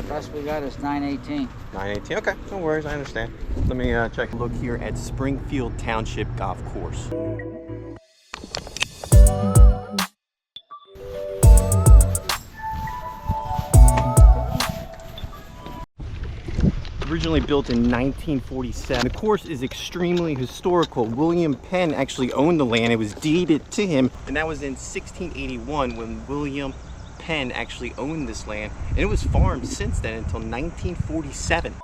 best we got is 918. 918. Okay, no worries. I understand. Let me check a look here at Springfield Township Golf Course. Originally built in 1947. The course is extremely historical. William Penn actually owned the land. It was deeded to him, and that was in 1681 when William Penn actually owned this land, and it was farmed since then until 1947.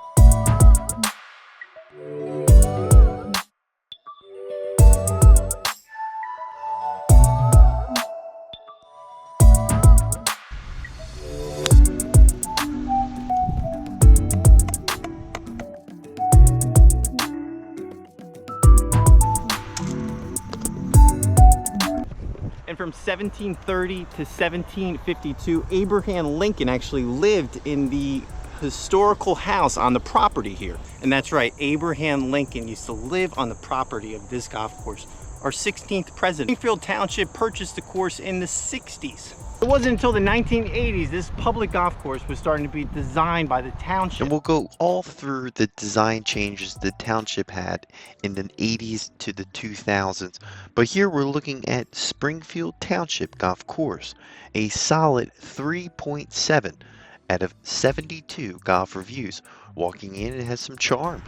And from 1730 to 1752, Abraham Lincoln actually lived in the historical house on the property here. And that's right, Abraham Lincoln used to live on the property of this golf course. Our 16th president. Springfield Township purchased the course in the 60s. It wasn't until the 1980s this public golf course was starting to be designed by the township. And we'll go all through the design changes the township had in the 80s to the 2000s. But here we're looking at Springfield Township Golf Course, a solid 3.7 out of 72 golf reviews. Walking in, it has some charm,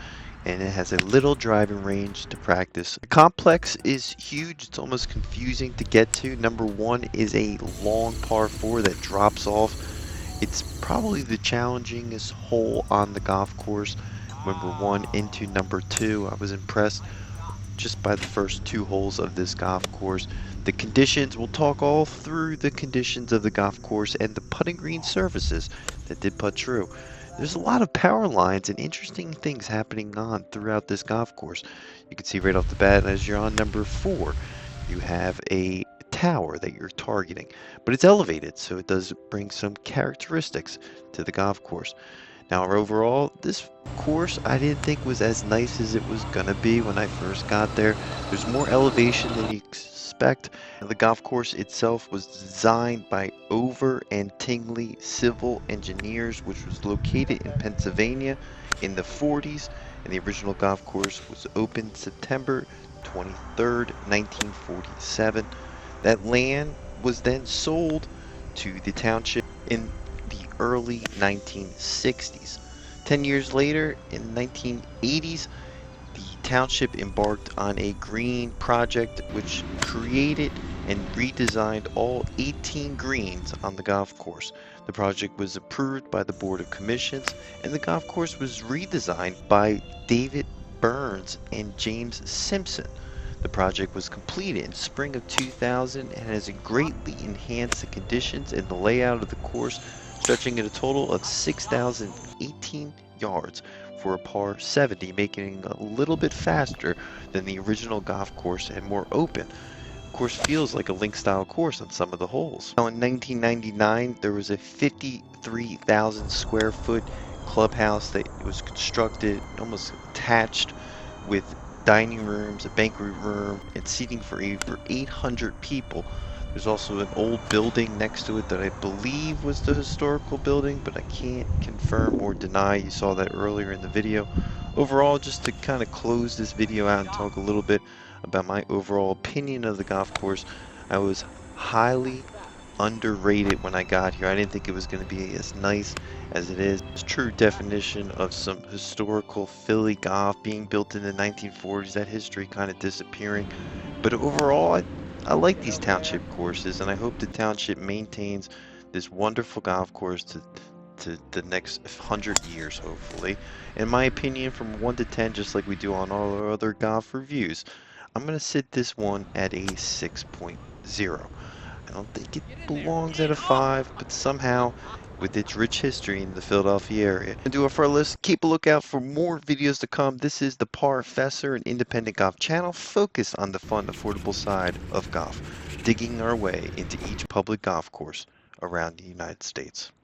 and it has a little driving range to practice. The complex is huge. It's almost confusing to get to. Number one is a long par 4 that drops off. It's probably the challengingest hole on the golf course. Number 1 into number 2. I was impressed just by the first 2 holes of this golf course. The conditions, we'll talk all through the conditions of the golf course and the putting green surfaces that did putt true. There's a lot of power lines and interesting things happening on throughout this golf course. You can see right off the bat, as you're on number 4, you have a tower that you're targeting, but it's elevated, so it does bring some characteristics to the golf course. Now, overall, this course I didn't think was as nice as it was gonna be when I first got there. There's more elevation than you expect. The golf course itself was designed by Over and Tingley Civil Engineers, which was located in Pennsylvania in the 40s, and the original golf course was opened September 23rd, 1947. That land was then sold to the township in the early 1960s. 10 years later, in the 1980s, the township embarked on a green project which created and redesigned all 18 greens on the golf course. The project was approved by the Board of Commissions, and the golf course was redesigned by David Burns and James Simpson. The project was completed in spring of 2000 and has greatly enhanced the conditions and the layout of the course, stretching at a total of 6,018 yards for a par 70, making it a little bit faster than the original golf course and more open. The course feels like a link style course on some of the holes. Now, in 1999, there was a 53,000 square foot clubhouse that was constructed almost attached with dining rooms, a banquet room, and seating for over 800 people. There's also an old building next to it that I believe was the historical building, but I can't confirm or deny. You saw that earlier in the video. Overall, just to kind of close this video out and talk a little bit about my overall opinion of the golf course, I was highly underrated when I got here. I didn't think it was going to be as nice as it is. It's true definition of some historical Philly golf being built in the 1940s, that history kind of disappearing. But overall, I like these township courses, and I hope the township maintains this wonderful golf course to the next 100 years, hopefully. In my opinion, from 1 to 10, just like we do on all our other golf reviews, I'm going to sit this one at a 6.0. I don't think it belongs at a 5, but somehow, with its rich history in the Philadelphia area. And do it for our list. Keep a lookout for more videos to come. This is the Parfessor, an independent golf channel focused on the fun, affordable side of golf, digging our way into each public golf course around the United States.